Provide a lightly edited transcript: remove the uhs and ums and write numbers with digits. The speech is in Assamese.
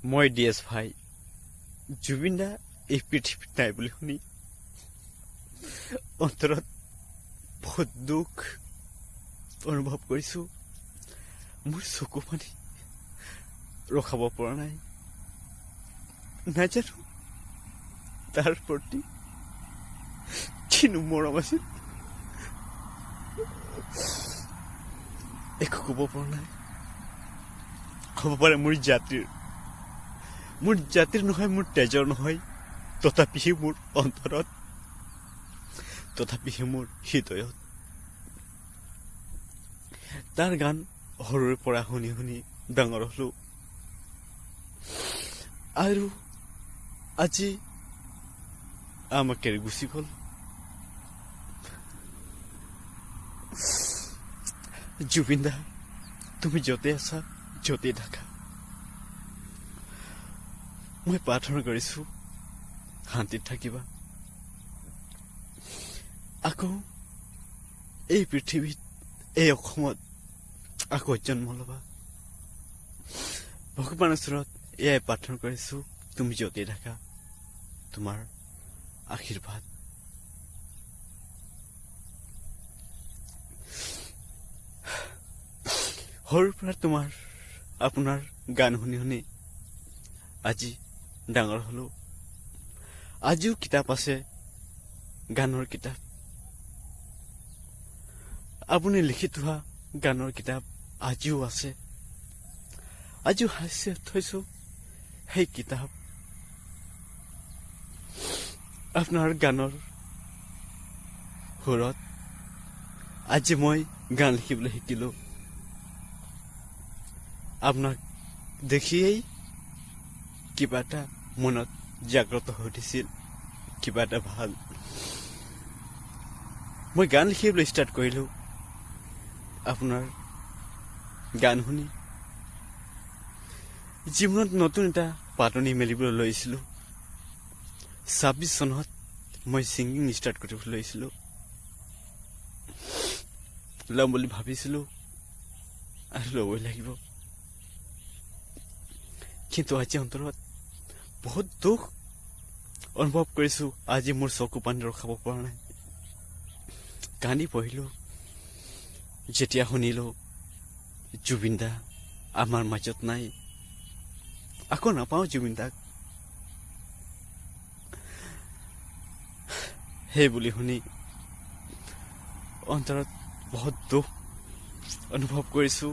মই ডিএছ ভাই জুবিন দা এই পৃথিৱীত নাই বুলি শুনি অন্তৰত বহুত দুখ অনুভৱ কৰিছো। মোৰ চকু পানী ৰখাব পৰা নাই। নাজানো তাৰ প্ৰতি কিনো মৰম আছিল, একো ক'ব পৰা নাই। হ'ব পাৰে মোৰ জাতিৰ নহয়, মোৰ তেজৰ নহয়, তথাপিহে মোৰ অন্তৰত, তথাপিহে মোৰ হৃদয়ত তাৰ গান সৰুৰে পৰা শুনি শুনি ডাঙৰ হলো। আৰু আজি আমাক এৰি গুচি গল। জুবিন দা, তুমি য'তে আছা, য'তে থাকা, মই প্ৰাৰ্থনা কৰিছো শান্তিত থাকিবা। আকৌ এই পৃথিৱীত, এই অসমত আকৌ জন্ম ল'বা। ভগৱানৰ ওচৰত এয়াই প্ৰাৰ্থনা কৰিছো, তুমি য'তে থাকা, তোমাৰ আশীৰ্বাদ। সৰুৰ পৰা আপোনাৰ গান শুনি শুনি আজি ডাঙৰ হলো। আজিও কিতাপ আছে, গানৰ কিতাপ। আপুনি লিখি থোৱা গানৰ কিতাপ আজিও আছে। আজিও সাঁচি থৈছো সেই কিতাপ। আপোনাৰ গানৰ সুৰত আজি মই গান লিখিবলৈ শিকিলো। আপোনাক দেখিয়েই কিবা এটা মনত জাগ্ৰত হৈ উঠিছিল, কিবা এটা ভাল। মই গান লিখিবলৈ ষ্টাৰ্ট কৰিলো আপোনাৰ গান শুনি। জীৱনত নতুন এটা পাতনি মেলিবলৈ লৈছিলো। 26 চনত মই ছিংগিং ষ্টাৰ্ট কৰিবলৈ লৈছিলো। ল'ম বুলি ভাবিছিলো আৰু ল'বই লাগিব। কিন্তু আজি অন্তৰত বহুত দুখ অনুভৱ কৰিছো। আজি মোৰ চকু পানী ৰখাব পৰা নাই। কান্দি পঢ়িলো যেতিয়া শুনিলো জুবিন দা আমাৰ মাজত নাই। আকৌ নাপাওঁ জুবিন দাক। সেই বুলি শুনি অন্তৰত বহুত দুখ অনুভৱ কৰিছো।